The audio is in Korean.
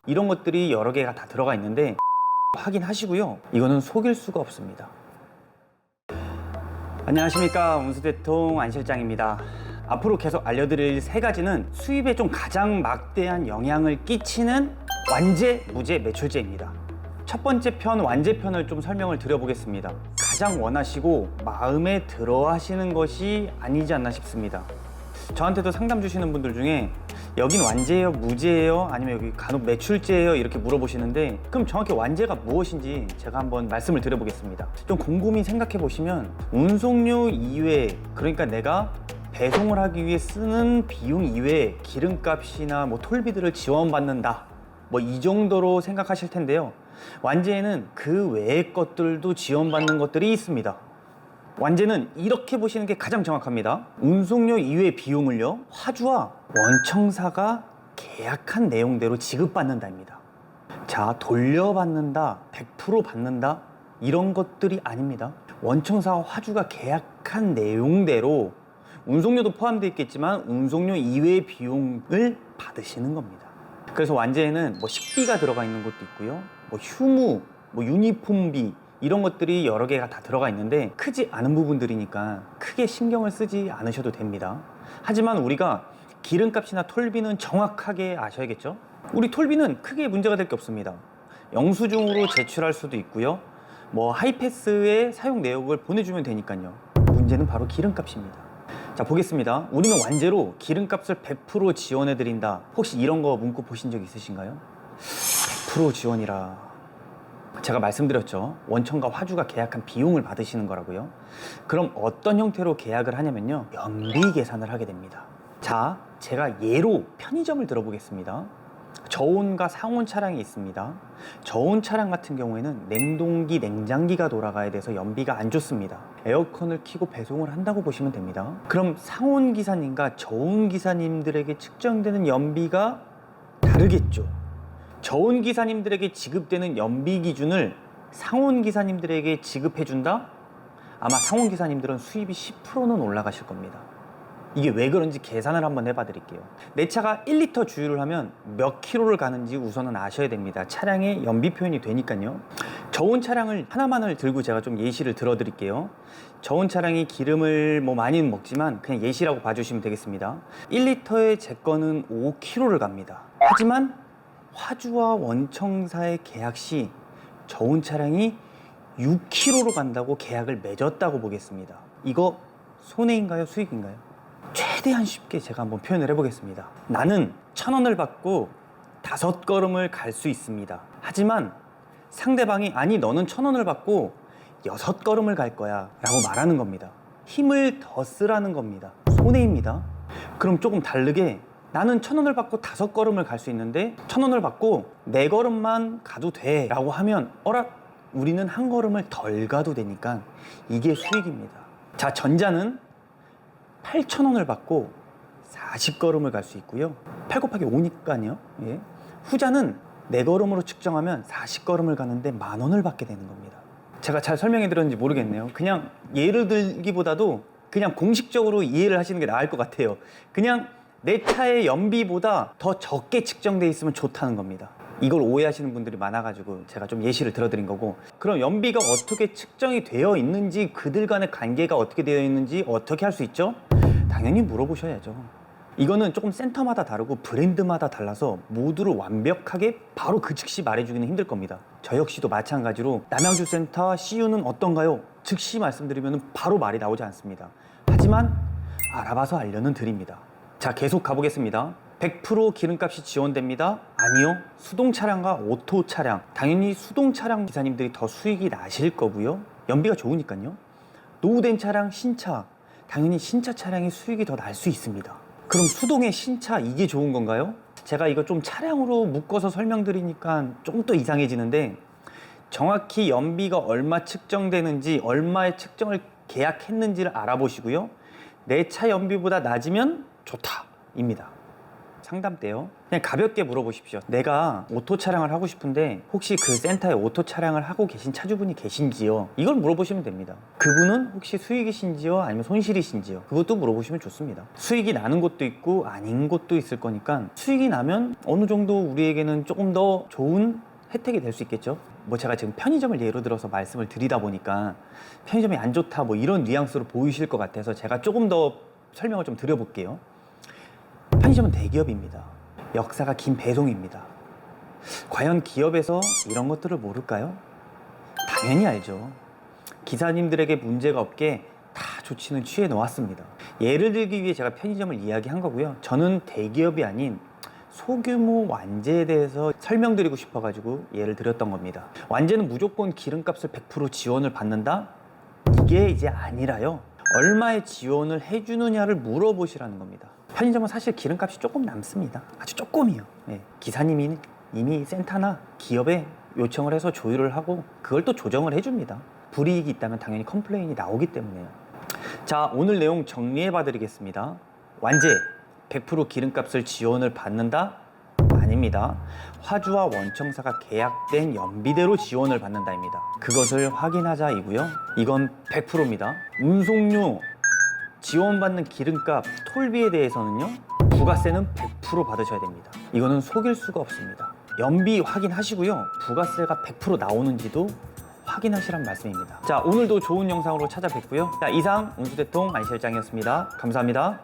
이런 것들이 여러 개가 다 들어가 있는데 확인하시고요. 이거는 속일 수가 없습니다. 안녕하십니까, 운수대통 안 실장입니다. 앞으로 계속 알려드릴 세 가지는 수입에 좀 가장 막대한 영향을 끼치는 완제, 무제, 매출제입니다. 첫 번째 편 완제편을 좀 설명을 드려보겠습니다. 가장 원하시고 마음에 들어 하시는 것이 아니지 않나 싶습니다. 저한테도 상담 주시는 분들 중에 여긴 완제예요, 무제예요, 아니면 여기 간혹 매출제예요 이렇게 물어보시는데, 그럼 정확히 완제가 무엇인지 제가 한번 말씀을 드려보겠습니다. 좀 곰곰이 생각해 보시면 운송료 이외에, 그러니까 내가 배송을 하기 위해 쓰는 비용 이외에 기름값이나 뭐 톨비들을 지원받는다, 뭐 이 정도로 생각하실 텐데요. 완제에는 그 외의 것들도 지원받는 것들이 있습니다. 완제는 이렇게 보시는 게 가장 정확합니다. 운송료 이외의 비용을요, 화주와 원청사가 계약한 내용대로 지급받는다입니다. 자, 돌려받는다, 100% 받는다, 이런 것들이 아닙니다. 원청사와 화주가 계약한 내용대로 운송료도 포함되어 있겠지만 운송료 이외의 비용을 받으시는 겁니다. 그래서 완제에는 뭐 식비가 들어가 있는 것도 있고요, 뭐 휴무, 뭐 유니폼비, 이런 것들이 여러 개가 다 들어가 있는데 크지 않은 부분들이니까 크게 신경을 쓰지 않으셔도 됩니다. 하지만 우리가 기름값이나 톨비는 정확하게 아셔야겠죠? 우리 톨비는 크게 문제가 될 게 없습니다. 영수증으로 제출할 수도 있고요, 뭐 하이패스에 사용 내역을 보내주면 되니까요. 문제는 바로 기름값입니다. 자, 보겠습니다. 우리는 완제로 기름값을 100% 지원해 드린다. 혹시 이런 거 문구 보신 적 있으신가요? 100% 지원이라, 제가 말씀드렸죠. 원청과 화주가 계약한 비용을 받으시는 거라고요. 그럼 어떤 형태로 계약을 하냐면요, 연비 계산을 하게 됩니다. 자, 제가 예로 편의점을 들어보겠습니다. 저온과 상온 차량이 있습니다. 저온 차량 같은 경우에는 냉동기, 냉장기가 돌아가야 돼서 연비가 안 좋습니다. 에어컨을 켜고 배송을 한다고 보시면 됩니다. 그럼 상온 기사님과 저온 기사님들에게 측정되는 연비가 다르겠죠. 저온 기사님들에게 지급되는 연비 기준을 상온 기사님들에게 지급해준다? 아마 상온 기사님들은 수입이 10%는 올라가실 겁니다. 이게 왜 그런지 계산을 한번 해봐 드릴게요. 내 차가 1리터 주유를 하면 몇 킬로를 가는지 우선은 아셔야 됩니다. 차량의 연비 표현이 되니까요. 저온 차량을 하나만을 들고 제가 좀 예시를 들어 드릴게요. 저온 차량이 기름을 뭐 많이는 먹지만 그냥 예시라고 봐주시면 되겠습니다. 1리터에 제 거는 5킬로를 갑니다. 하지만 화주와 원청사의 계약 시 저온 차량이 6km로 간다고 계약을 맺었다고 보겠습니다. 이거 손해인가요, 수익인가요? 최대한 쉽게 제가 한번 표현을 해보겠습니다. 나는 1,000원을 받고 5걸음을 갈 수 있습니다. 하지만 상대방이 아니 너는 1,000원을 받고 6걸음을 갈 거야 라고 말하는 겁니다. 힘을 더 쓰라는 겁니다. 손해입니다. 그럼 조금 다르게, 나는 1,000원을 받고 5걸음을 갈 수 있는데 1,000원을 받고 4걸음만 가도 돼 라고 하면 어라? 우리는 1걸음을 덜 가도 되니까 이게 수익입니다. 자, 전자는 8,000원을 받고 40걸음을 갈 수 있고요, 8 곱하기 5니까요. 예. 후자는 4걸음으로 측정하면 40걸음을 가는데 10,000원을 받게 되는 겁니다. 제가 잘 설명해 드렸는지 모르겠네요. 그냥 예를 들기보다도 그냥 공식적으로 이해를 하시는 게 나을 것 같아요. 그냥 내 차의 연비보다 더 적게 측정돼 있으면 좋다는 겁니다. 이걸 오해하시는 분들이 많아가지고 제가 좀 예시를 들어드린 거고, 그럼 연비가 어떻게 측정이 되어 있는지, 그들 간의 관계가 어떻게 되어 있는지 어떻게 할 수 있죠? 당연히 물어보셔야죠. 이거는 조금 센터마다 다르고 브랜드마다 달라서 모두를 완벽하게 바로 그 즉시 말해주기는 힘들 겁니다. 저 역시도 마찬가지로 남양주센터 CU는 어떤가요? 즉시 말씀드리면 바로 말이 나오지 않습니다. 하지만 알아봐서 알려는 드립니다. 자, 계속 가보겠습니다. 100% 기름값이 지원됩니다. 아니요. 수동 차량과 오토 차량, 당연히 수동 차량 기사님들이 더 수익이 나실 거고요, 연비가 좋으니까요. 노후된 차량, 신차, 당연히 신차 차량이 수익이 더 날 수 있습니다. 그럼 수동의 신차, 이게 좋은 건가요? 제가 이거 좀 차량으로 묶어서 설명드리니까 좀 더 이상해지는데, 정확히 연비가 얼마 측정되는지, 얼마의 측정을 계약했는지를 알아보시고요, 내 차 연비보다 낮으면 좋다 입니다. 상담 때요. 그냥 가볍게 물어보십시오. 내가 오토 차량을 하고 싶은데 혹시 그 센터에 오토 차량을 하고 계신 차주분이 계신지요? 이걸 물어보시면 됩니다. 그분은 혹시 수익이신지요? 아니면 손실이신지요? 그것도 물어보시면 좋습니다. 수익이 나는 곳도 있고 아닌 곳도 있을 거니까 수익이 나면 어느 정도 우리에게는 조금 더 좋은 혜택이 될 수 있겠죠. 뭐 제가 지금 편의점을 예로 들어서 말씀을 드리다 보니까 편의점이 안 좋다 뭐 이런 뉘앙스로 보이실 것 같아서 제가 조금 더 설명을 좀 드려볼게요. 편의점은 대기업입니다. 역사가 긴 배송입니다. 과연 기업에서 이런 것들을 모를까요? 당연히 알죠. 기사님들에게 문제가 없게 다 조치는 취해 놓았습니다. 예를 들기 위해 제가 편의점을 이야기한 거고요. 저는 대기업이 아닌 소규모 완제에 대해서 설명드리고 싶어가지고 예를 들었던 겁니다. 완제는 무조건 기름값을 100% 지원을 받는다? 이게 이제 아니라요. 얼마의 지원을 해주느냐를 물어보시라는 겁니다. 편의점은 사실 기름값이 조금 남습니다. 아주 조금이요. 네. 기사님이 이미 센터나 기업에 요청을 해서 조율을 하고 그걸 또 조정을 해줍니다. 불이익이 있다면 당연히 컴플레인이 나오기 때문에요. 자, 오늘 내용 정리해 봐 드리겠습니다. 완제 100% 기름값을 지원을 받는다? 아닙니다. 화주와 원청사가 계약된 연비대로 지원을 받는다입니다. 그것을 확인하자이고요. 이건 100%입니다. 운송료, 지원받는 기름값, 톨비에 대해서는요. 부가세는 100% 받으셔야 됩니다. 이거는 속일 수가 없습니다. 연비 확인하시고요. 부가세가 100% 나오는지도 확인하시란 말씀입니다. 자, 오늘도 좋은 영상으로 찾아뵙고요. 자, 이상 운수대통 안 실장이었습니다. 감사합니다.